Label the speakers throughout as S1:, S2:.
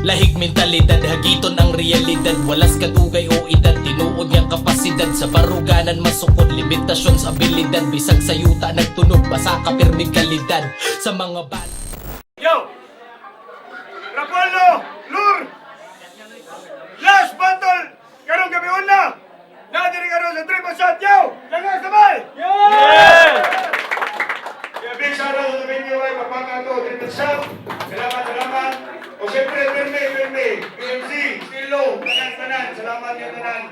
S1: Lahig mentalidad, hagiton ang realidad. Walas kadugay o edad, tinuod niyang kapasidad. Sa baruganan masukod, limitasyon sa abilidad. Bisag sa yuta nagtunog, basa ka pirmig kalidad. Sa mga bal
S2: Yo! Rapolo! Lur! Last battle! Karong gabi una! Nadiri karon sa triple shot, yo! Langang sabay! Yeah! Kaya big shout out sa video ay papakan to, triple shot. Salamat. O siyempre, Pirme, PMC, Stilo, tanan, salamat yung tanan.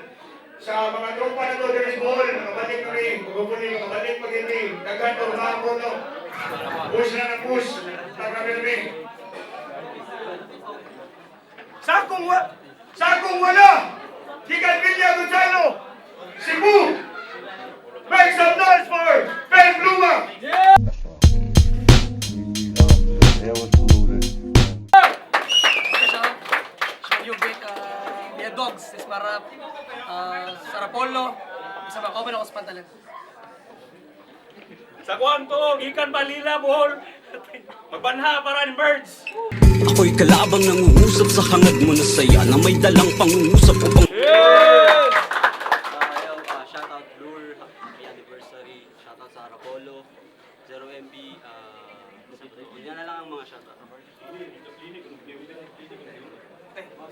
S2: Sa mga tropa na to, there is ball, nakabalik kami, nakabalik pag-hindi, daghan to, mga no. Push na ng push, taka Pirme. Sakong wala! Gikan Villa Gonzalo! Cebu! Make some noise for Ben Bluma!
S3: Air was polluted.
S4: Yubik, Via Dogs, is para sa Rapolo, isa ba ako sa pantalan.
S2: Sa kwanto, gikan Balila, Bohol! Magbanha para ni Birds!
S5: Ako'y kalabang nangungusap sa hangad mo na saya na may dalang pangungusap upang
S6: Shoutout Lure, happy anniversary. Shoutout sa Rapolo, 0MB. Yan na lang ang mga shoutout.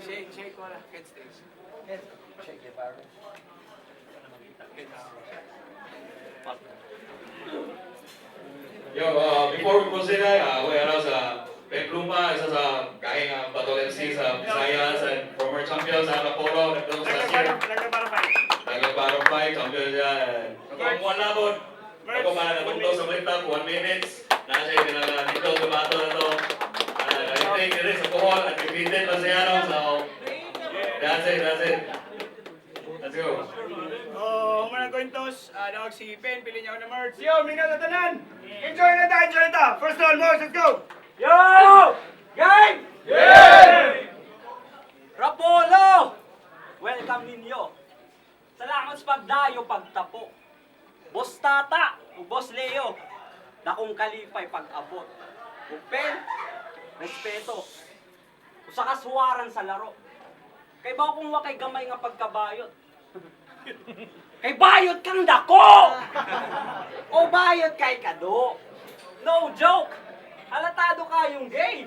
S4: Shake ko na, head stage. Shake the bar.
S7: Yo, before we proceed, we announce Ben Bluma, isa sa kaing Battle MC sa Visayas and former champion sa Rapolo, nagtulong sa last year. Naglabarong fight, champion siya. Kung wala po, ako para natungtong sa Blitap, 1 minutes. Nasa siya dito sa battle na to. Nag-take rin sa Bohol at defeated pa siya, no? So, that's it. Let's go.
S2: Oh, humanang kwentos, dawag si Ben, pili niya ako na merch. Yo, mingaw na tanan! Enjoy na ta! First round, boys, let's go! Yo! Game!
S6: Rapolo! Welcome ninyo. Salamat sa pagdayo, pagtapo. Boss Tata, o Boss Leo, dakong kalipay pag-abot. Upel, respeto. Usa ka suwaran sa laro. Kay ba kung wakay gamay nga pagkabayot? Kay bayot kang dako! O bayot kay kado? No joke! Halatado kayong gay!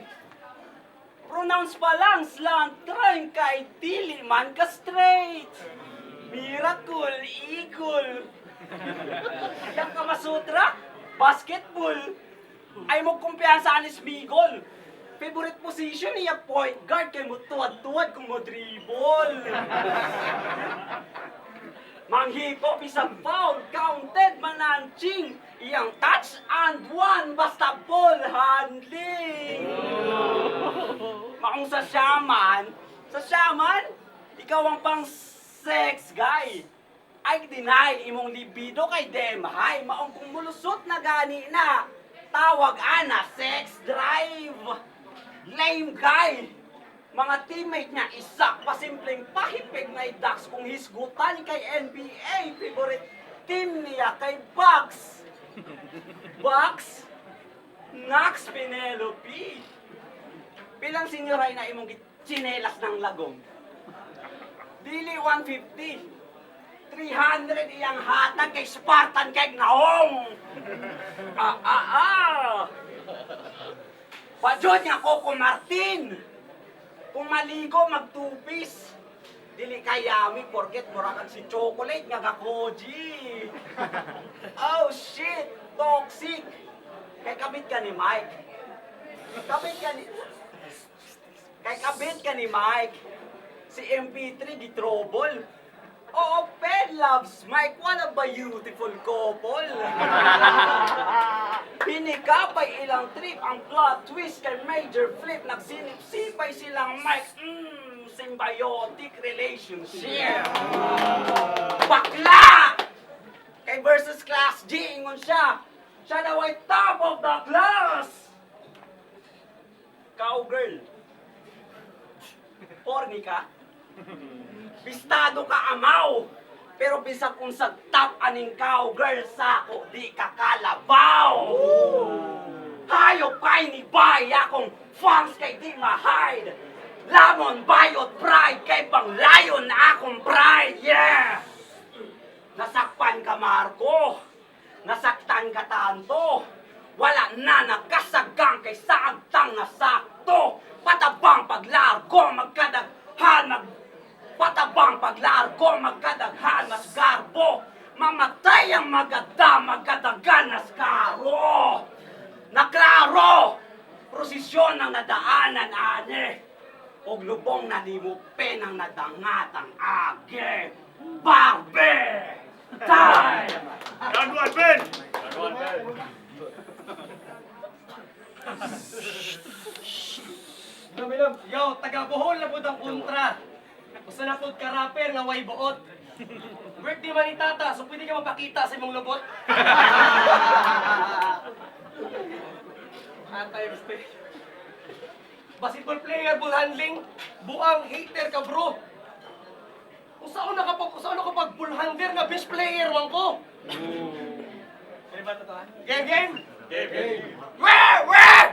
S6: Pronounce pa lang, slang trying kay dili man ka straight! Miracle, eagle! Yang Kamasutra, basketball! Ay mo kumpiyansa anis Bigol! Favorite position niya point guard kay mo tuwad-tuwad kung mo dribble! Manghipo bisag foul, counted mananching, iyang touch and one, basta ball handling. Maong sa shaman, ikaw ang pang sex guy. Ay deny imong libido kay dem high, maong kung mulusot na gani na, tawag ana sex drive. Lame guy. Mga teammate niya, isak pa simpleng pahipig na idax kung hisgutan kay NBA. Favorite team niya kay Bucks. Bucks? Nax Penelope. Pilang senyoray na imong chinelas ng lagom? Dili 150. 300 iyang hatag kay Spartan kay Naong. Pajod niya Coco Martin. Kung maligo, mag-two-piece. Dili kayami, forget mo rakan si Chocolate, nga Koji. Oh shit, toxic. Kay kabit ka ni Mike. Kay kabit ka ni Mike. Si MP3, di-trouble. Oo, Pen loves Mike. What a beautiful couple. Pinikapay ilang trip ang plot twist kay Major Flip. Nagsinip-sipay silang Mike. Symbiotic relationship. Bakla! Kay versus Class G, ingon siya. Siya daw ay top of the class. Cowgirl. Horny ka? Bistado ka amaw, pero bisag kung sa top aning cowgirl sako, di ka kalabaw. Hayop kay ni Bay, akong fans kay di ma-hide. Lamon, bayot, pride, kay pang layon na akong pride, yeah! Nasakpan ka, Marco. Nasaktan ka, Tanto. Wala na nagkasagang kay saagtang nasakto. Patabang paglargo, patabang paglargo, magkadaghan, mas garbo. Mamatay ang magadagan, nas karo. Naklaro, prosesyon ng nadaanan, ane. Og lubong na limupe ng nadangatang age. Barbe! Time!
S2: Round 1, Ben!
S4: Yo, taga Bohol na po ang kontra. Gusto na po ka rapper nga way buot. Birthday man ni Tata, so pwede ka mapakita sa imong lubot. Anti-mistake. Basketball player, ball handling, buang hater ka bro. Kung saan nakapag ball handler nga best player man ko. Game? Weh!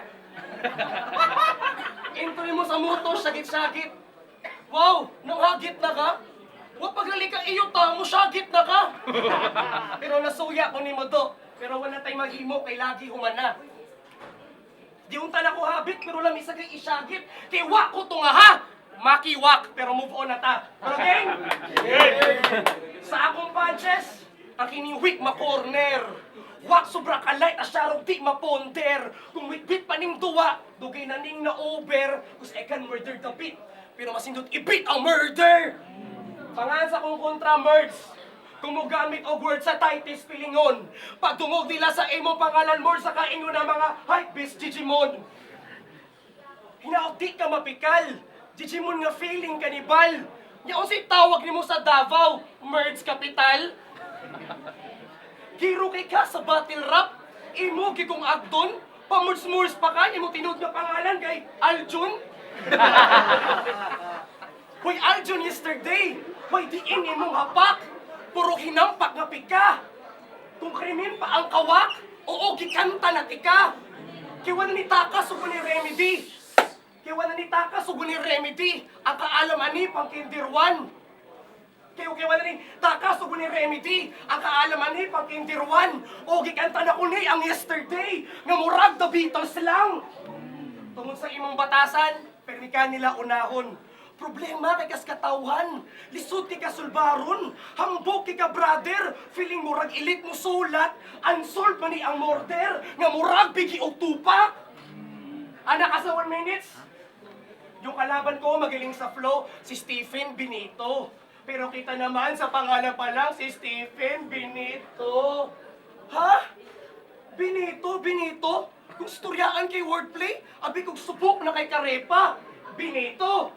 S4: Entry mo sa motor, sagit-sagit. Wow, nanghagit na ka? Huwag paglali ka iyo ta, mo sagit na ka. Pero nasuya ko ni mo do. Pero wala tay maghimo, kay lagi humana. Di unta na ko habit, pero lang isa kay isagit. Kay wak ko to nga ha! Makiwak, pero move on na ta. Pero gang! Sa akong punches, ang kiniwik ma-corner. Wak sobra kalay, asyarong di ma-ponder. Kung wit-wit pa ning duwa, dugay na ning na-over. Kus ekan murder the beat, pero masindot i-beat ang murder. Pangan sa kong kontra merge. Kung mo gamit og word sa tightis pilingon. Pagtungog nila sa imong pangalan more sa kainyo na mga hypebeast Digimon. Hinaot di ka mapikal. Digimon nga feeling kanibal. Yaon si tawag nimo sa Davao, merge capital. Hero kay ka sa battle rap. Imo gi kong agdon. Pamurs-murs pa ka, imo tinud nga pangalan kay Aljun. Hoy Aljun yesterday. Hoy diin imong hapak. Puro hinampak nga pika. Kung krimen pa ang kawak, oo gikanta na tika. Kiwa na ni Taka sugo ni Remedy. Kiwa na ni Taka sugo ni Remedy. Ang kaalam ani pang kindirwan. Kiwa na ni Taka sugo ni Remedy. Ang kaalam ani pang kindirwan. O gikanta na ko ni ang yesterday. Nga murag the Beatles lang. Tungod sa imong batasan, permika nila unahon. Problema kay kas katawhan, lisod kay kasulbaron, hambog kay ka brother, feeling murag ilit mo sulat, unsolved man ni ang murder, nga murag bigi og tupak. Ana ka sa 1 minutes? Yung kalaban ko magaling sa flow, si Stephen Benito. Pero kita naman sa pangalan pa lang, si Stephen Benito. Ha? Benito? Kung storyaan kay wordplay, abi kong subok na kay Karepa. Benito!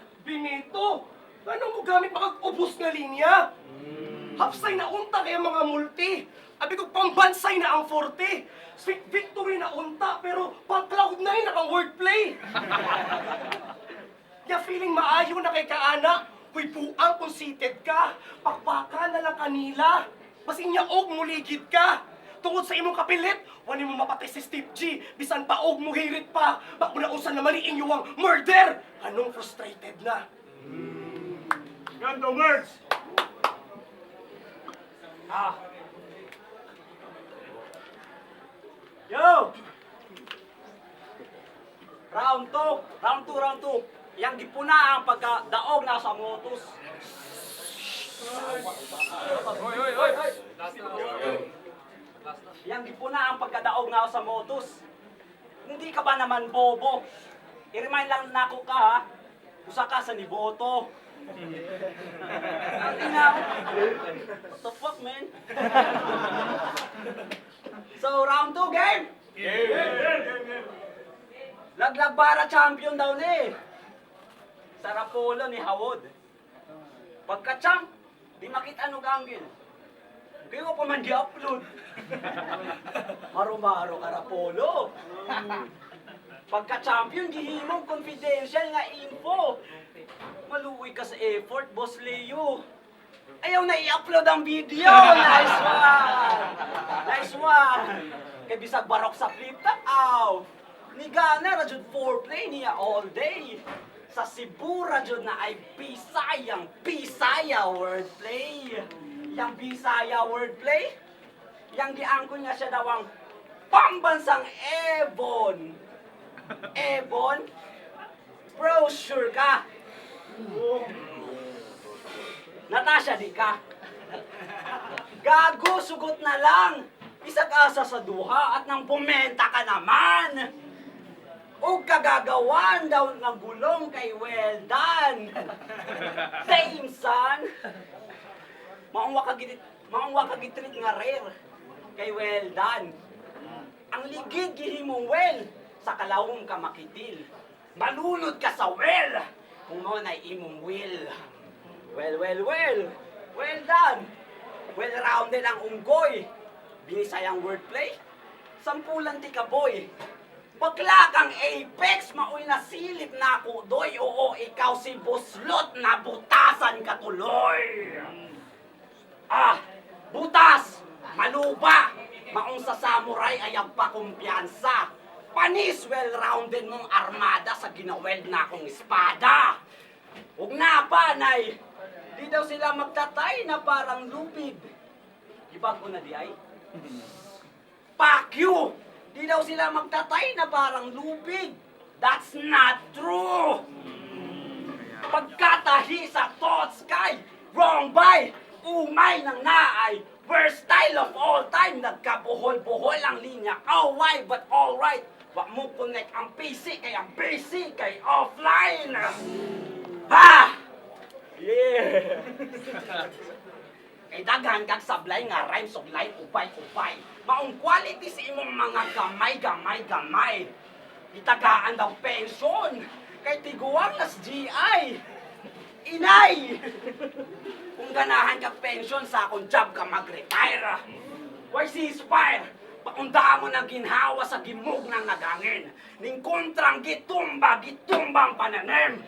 S4: Ano mo gamit makag-ubos nga linya? Hapsay na unta kaya mga multi. Abi kong pambansay na ang forte. Sweet victory na unta, pero pang-cloud 9 na kang wordplay. Ya feeling maayo na kay kaana. Huy buang kung seated ka. Pakpaka na lang kanila. Basin niya og muligid ka. Tungod sa imong kapilit, wani mo mapatay si Steve G. Bisan pa og mo hirit pa. Bak mo na usan naman ni inyong murder. Anong frustrated na?
S2: Ganto, merge!
S6: Yo! Round 2. Yang gipuna ang pagkadaog na sa motos. Yang gipuna ang pagkadaog na sa motos. Hindi ka ba naman bobo? I-remind lang nako ka ha. Usa ka sa niboto. Ang ina. What the fuck, man? So, round 2, game! Laglag para champion daw ni. Sarapolo ni Hawod. Pagka-champ, di makita ano ganggil. Kaya pa man di-upload. Maro-maro karapolo. Pagka-champion, gihimong confidential nga info. Maluwi ka sa effort, Boss Leo. Ayaw na i-upload ang video. Nice one. Kaya bisag barok sa flip top, aw. Ni Gana, rajud foreplay niya all day. sa Sibura jud na ay Bisaya wordplay. Yang Bisaya wordplay, yang giangkon nga siya daw ang pambansang Ebon. Ebon? Bro, sure ka? Natasha, di ka? Gago, sugot na lang. Isag asa sa duha at nang bumenta ka naman. O kagagawan daw ng gulong kay well done. Same son. Maungwa kagitrit nga rare kay well done. Ang ligid gihimong well sa kalawom ka makitil. Malunod ka sa well kung mo na imong will. Well done. Well-rounded ang unggoy. Binisayang wordplay. Sampulan ti ka boy. Bakla kang apex, maoy na silip na ako doy. Oo, ikaw si buslot na butasan ka tuloy. Ah, butas, maluba, maong sa samurai ay ang pakumpiyansa. Panis, well-rounded mong armada sa ginaweld na akong espada. Huwag na pa, nay. Di daw sila magtatay na parang lupid. Ibag ko na di ay? Fuck you! Di daw sila magtatay na parang lupig. That's not true! Pagkatahi sa thoughts kay wrong by, umay ng naay. Worst style of all time, nagkabuhol-buhol ang linya. Oh, why? But alright. Wag mo connect ang PC kay ang PC kay offline. Ha! Yeah! Kay daghan kag sablay nga rhyme suglay upay-upay. Maong quality sa imong mga gamay. Itagaan daw pensyon. Kay tiguang nas GI. Inay! Kung ganahan kag pensyon sa akong job ka mag-retire. Why ceasefire? Paundaan mo na ginhawa sa gimug ng nagangin. Ning kontrang gitumbang pananem.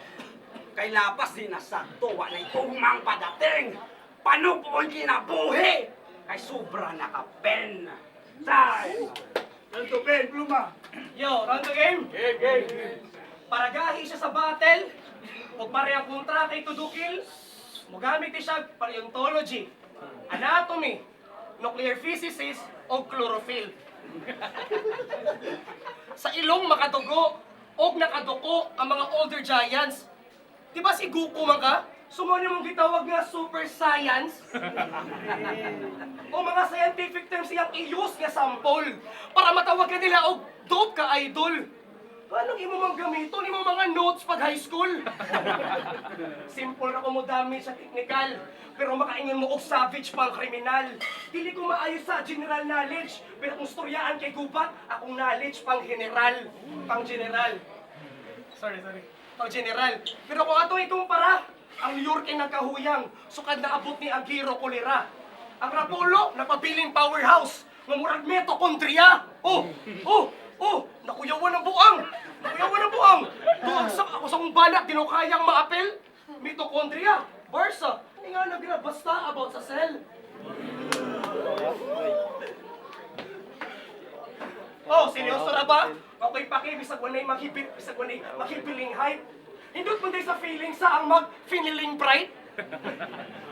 S6: Kay lapas di nasakto, walay tumang padating. Panupoy kinabuhi, kay sobra nakapen. Say!
S2: Tanto Ben, pluma.
S4: Yo, round the game?
S2: Game.
S4: Para gahi siya sa battle, huwag parehang kontra kay Tudukil, mugamit siya paleontology, anatomy, nuclear physicist, o chlorophyll. Sa ilong makadugo, o nakaduko ang mga older giants. Di ba si Goku man ka? Sumuni mong gitawag nga super science? O mga scientific terms siyang i-use nga sample para matawag ka nila og dope ka idol. Anong imo mang gamiton, imo mga notes pag high school? Simple na ko mo dami sa technical, pero makaingon mo og savage pang kriminal. Dili ko maayo sa general knowledge, pero kung storyaan kay gubat, akong knowledge pang general. Pang general. Sorry. Pang general. Pero kung ato ikumpara, ang York ay nagkahuyang, sukad na abot ni Agiro Kolera. Ang Rapolo, napabiling powerhouse, mamurag mitochondria. Nakuyawan ang buang. Tuwag sa ako sa kong banak, di no kayang maapel. Mitochondria, Barsa, nga nagra basta about sa cell. Seryoso na ba? Okay pa kayo, bisag wanay maghipiling hype. Hindot mo din sa feeling sa ang mag-feeling bright.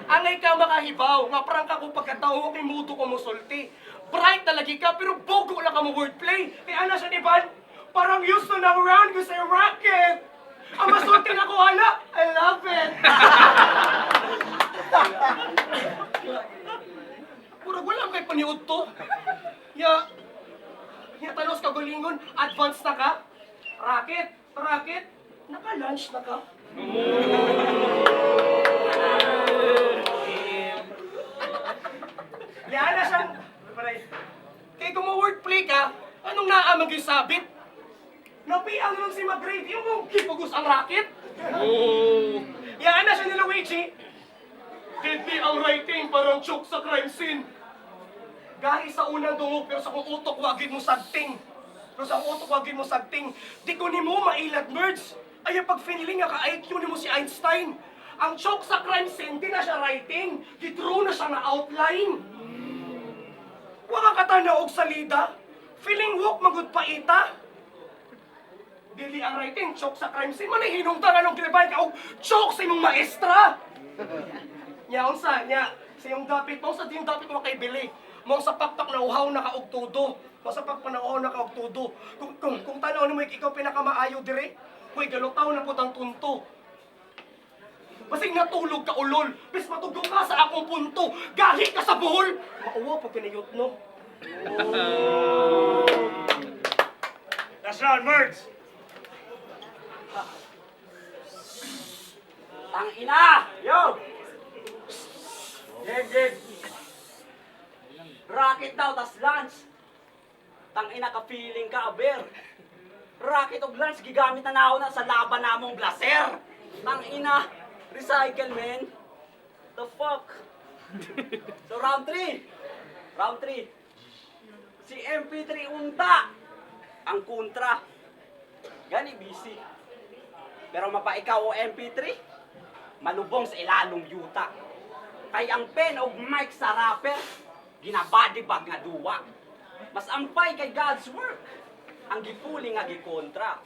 S4: Angay ka makahibaw, nga parang ka kung pagkatao kay muto ko musulti. Bright na lagi ka, pero bogo lang ka mo wordplay. Kaya ana siya, diba? Parang used to ng round ko sa rocket. Ang masulti na ko, ana, I love it. Pura wala kay paniud to. Ya tanos ka gulingon, advance na ka. Rocket, naka-lunch na ka. Yan na siyang... Kaya kung ma-wordplay ka, anong naamag yung sabit? Napiang lang si McGrady, yung mong kipugus ang racket. Yan na siya nila, Luigi. Hindi ang writing parang choke sa crime scene. Gahi sa unang dungog, pero sa kung utok wagin mo sagting. Di ko ni mo mailad nerds. Ay, pag finiling nga ka-IQ ni mo si Einstein. Ang choke sa crime scene, di na siya writing. Di-draw na siya na outline. Waka katanaog salida. Feeling walk magud pa ita. Dili ang writing, choke sa crime scene. Manay hinungtan anong kilabay ka o choke sa imong maestra. Nya, unsa, nya, sa iyong dapit, mong sa yung dapit mo kay Billy. Mong sa pakpak na uhaw na kaugtudo. Mong sa pakpak na uhaw na kaugtudo. Kung tanaw ni mo, ikaw pinakamaayo dire, huy, galutaw na po ang tunto. Basig natulog ka ulol, bis matugong ka sa akong punto, gahi ka sa buhol! Mauwa pag pinayot, no?
S2: Last round, merge!
S6: Tangina! Yo! Gig! Rocket daw, tas lunch. Tangina ka feeling ka, aber. Rocket og lunch, gigamit na ako na sa laban namong glaser. Tangina, recycle, man. The fuck? So round 3. Round 3. Si MP3 unta. Ang kontra. Gani busy. Pero mapa ikaw o MP3, malubong sa ilalong yuta. Kay ang pen o mic sa rapper, ginabadibag nga duwa. Mas ampay kay God's work. Ang gipuli nga gikontra.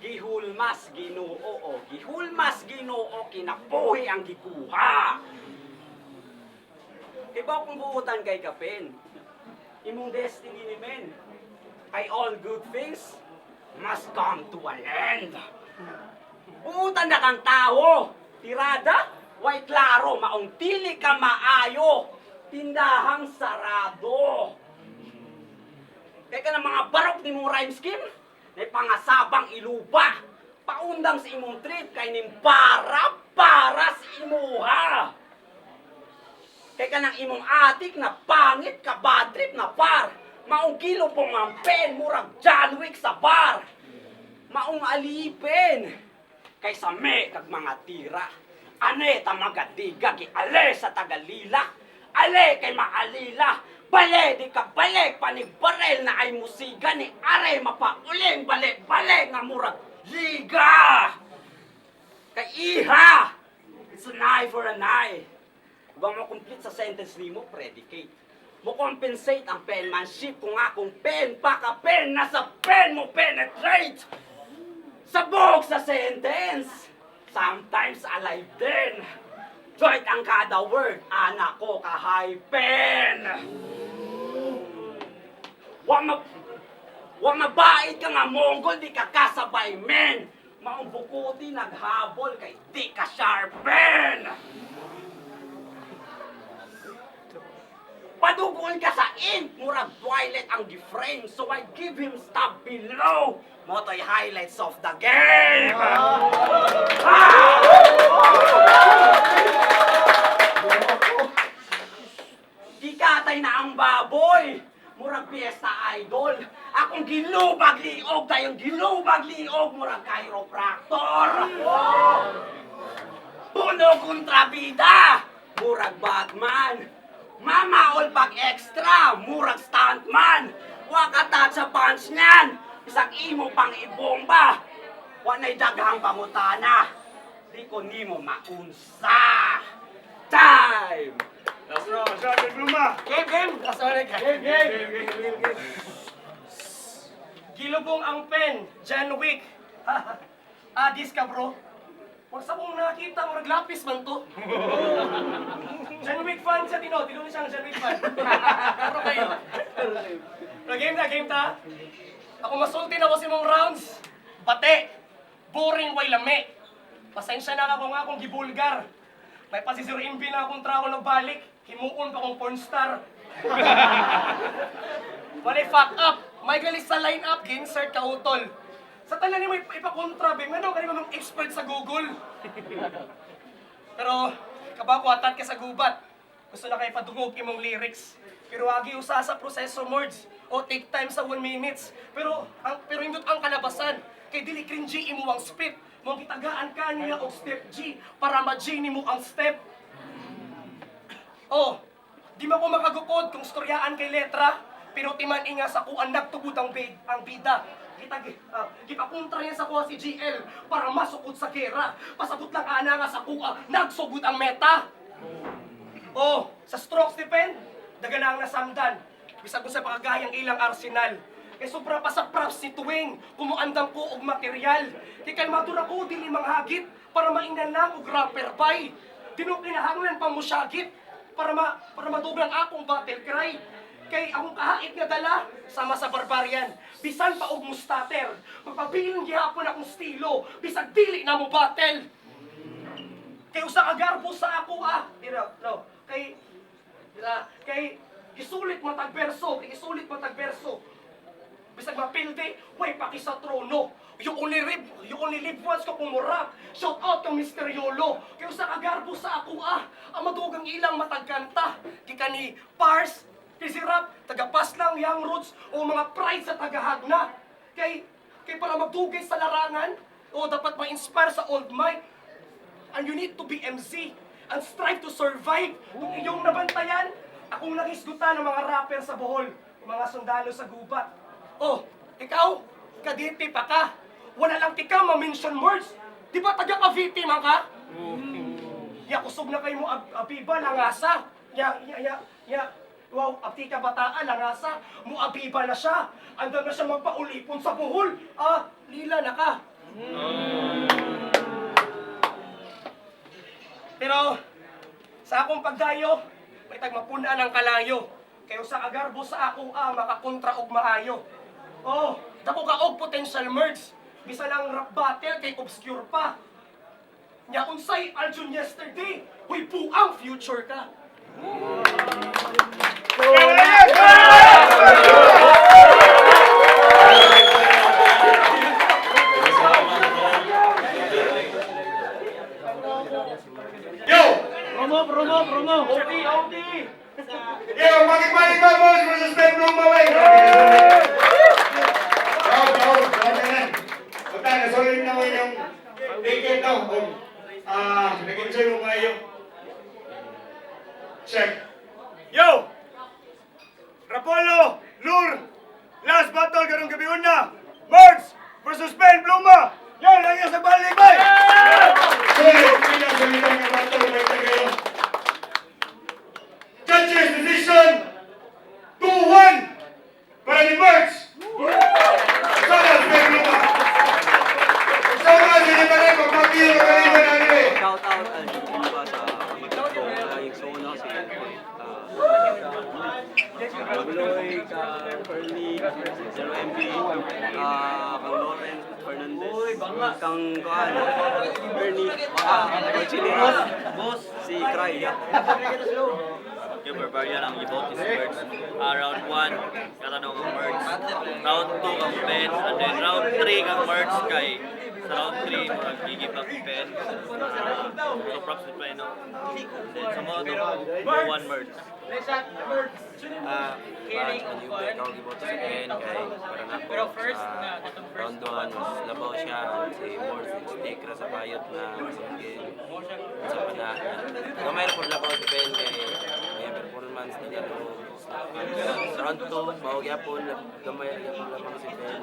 S6: Gihulmas Ginoo o gihulmas Ginoo kinabuhi ang gikuha. Ibaw kung buutan kay kapen. Imong destiny ni men. Kay all good things must come to an end. Buutan na kang tao. Tirada, way klaro, maong tili ka maayo. Tindahang sarado. Kaya ka ng mga barok ni mong rhyme scheme, na pangasabang iluba. Paundang sa imong trip, kay nim para sa imuha. Kaya ka ng imong atik na pangit ka bad trip na par. Maong kilo pong ang pen, murag John Wick sa bar. Maong alipin. Kaysa me kag mga tira. Ane ta magadiga gi ale sa tagalila. Ale kay maalila. Bale di ka balik panigbarel na ay musiga ni are mapauling balik nga murag liga. Kay iha. It's an eye for an eye. Huwag mo complete sa sentence ni mo, predicate. Mo compensate ang penmanship kung akong pen pa ka pen nasa pen mo penetrate. Sabog sa sentence. Sometimes alive din. Joint ang kada word. Anak ko ka-high pen. Wa mabait ka nga Mongol, di ka kasabay men. Maong bukuti naghabol kay di ka sharpen. Padugon ka sa ink, murag Twilight ang giframe, so I give him stop below. Moto'y highlights of the game! Ikatay na ang baboy! Murag piyesta idol! Akong gilubag-liog, tayong gilubag-liog, murag chiropractor! Puno kontrabida! Murag Batman! Mamaol pag extra, murag stuntman! Wakatat sa punch niyan! Isang imo pang ibomba! Wanay daghang pangutana! Di ko nimo maunsa! Time!
S2: Last round, Luma!
S4: Game! Sorry ka. Game. Gilubong ang pen, John Wick. Adis ka, bro. Huwag sa kong nakita, murag lapis man to. John Wick fan siya, Tino na siyang John Wick fan. Pero kayo. Pero game ta. Ako masulti na ko si mong rounds. Bate. Boring way lami. Pasensya na ako nga akong gibulgar. May pasisir imbi na akong trago na balik. Himuon pa kong pornstar. Walay fuck up. May galis sa line-up, insert ka utol. Sa tanan ni mo ipakontra, bing. Ano ka naman expert sa Google? Pero, kabako atat ka sa gubat. Gusto na kayo padungog imong lyrics. Pero agi usa sa proseso mods o take time sa 1 minutes. Pero indot ang kalabasan. Kay dili cringy imo ang spit. Mong gitagaan ka niya og step G para ma-G nimo ang step. Oh, di man ko makagupod kung storyaan kay letra, pero timan inga sa kuan nagtugod ang bida. Gipakontra niya sa kuha si GL para masukod sa gera. Pasabot lang ana nga sa kuha, nagsugod ang meta. Oh, sa strokes depend, daga na ang nasamdan. Bisag sa pakagayang ilang arsenal. Kay sobra pa sa props si Tuwing, kumuandang ko og material. Kay kalmadura ko dili manghagit, para maingan lang og rapper bay. Dino kinahanglan pa mo syagit, para madugang akong battle cry. Kay akong kahait nga dala, sama sa barbarian. Bisan pa og mustater, magpabiling gihapon akong estilo, bisag dili na mo battle. Kay usa ka garbo sa ako Tira, no. Kay isulit matag berso, Bisag mapilde, way paki sa trono. You only live once ko pumurap. Shout out to Mr. Yolo. Kay usa ka garbo sa ako ang madugang ilang matagkanta. Kika ni Pars, Kisirap, taga-pas lang, Young Roots, o mga pride sa tagahagna. Kay para magdugay sa larangan, o dapat ma-inspire sa old mic. And you need to be MC and strive to survive. Kung iyong nabantayan, akong nangisgutan ng mga rapper sa Bohol, mga sundalo sa gubat. Oh, ikaw, kaditi pa ka. Wala lang tika ma-mention words. Di ba taga Cavite man ka? Ya, kusog na kayo mo abiba, langasa. Wow, abti ka bataan, langasa. Mo abiba na siya. Andang na siya magpaulipon sa Bohol. Lila na ka. Pero, sa akong pagdayo, may tagmapunan ang kalayo. Kayo sa agarbo sa akong makakontra og maayo. Oh, dako ka og potential merge. Bisa lang rap battle kay obscure pa. Nya unsay Aljun yesterday, huy buang future ka.
S2: Yo!
S4: Promo! OT!
S2: Yo, balik ba, boss? Versus Ben Bluma, wey! Punta, nasolid na mo yung ticket daw. Nag-enjoy mo kayo. Check. Yo! Rapolo, Lur, last battle karong gabi una. Merz versus Ben Bluma. Yo, lagi sa balik, bay! Solid nga battle, may kayo. Judges decision 2-1 para ni Merz. Sana Ben Bluma. Sana sila pa rin magpapilo ka rin na nila.
S8: Shout out Aljun Bluma sa magkakaw na yung solo si Pabloy, Fernie, Zero MB, kang Lawrence Fernandez, kang Fernie, Chilinos, Boss, si Cry.
S9: Yung Barbarian ang i-vote is Merz. Round 1, katanong ang Merz. Round 2 ang Ben. And then round 3 ang Merz kay sa round 3, mag-gigip ang Ben. So props to Ben, no? And then sa moto, 1 Merz.
S8: Batch on yung ikaw giboto sa Ben kay para na pero first round 1 mas labaw siya si Morse stick ra sa bayot na sa panahan. Gamay ra pud labaw si Ben kay may performance na gano. Sa round 2 mao gyapon gamay ra gyapon lamang si Ben.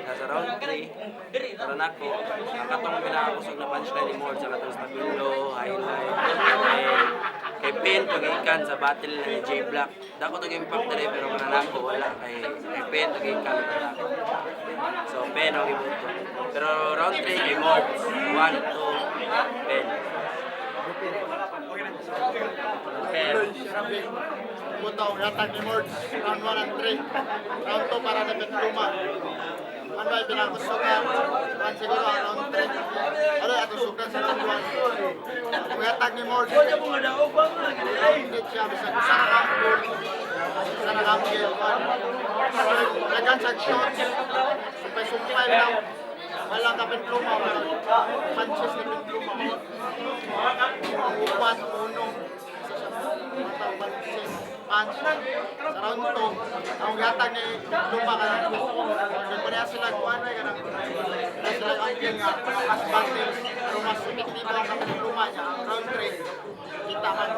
S8: Sa round 3 para nako ang katong pinakusog na punchline ni Morse sa katong stabilo highlight kay Ben pagikan sa battle ni J Black. Dako to impact dere pero mananako wala kay Ben pagikan wala. So Ben ang ibuto. Pero round 3 kay Morse 1-2 Ben.
S10: Butaw, yatag ni Mords, round 1 and 3. Round 2 para ni Ben Bluma. Ano ba pinakusugan? Round siguro round 3. Ano ato sugan sa round 1. Kung yatag ni Mords, round 3 siya. Bisa na kampul. Bisa na kampul. Lagan sa shots. Sumpay lang. Wala ka Ben Bluma. Punches ni Ben Bluma. Upat, uno. Punch sa round 2 ang gatag ni Bluma ka na nagpaniya sila kuhan na kanang sila ang nga mas battle pero mas epektibo ang kapag Bluma niya ang round 3 kita man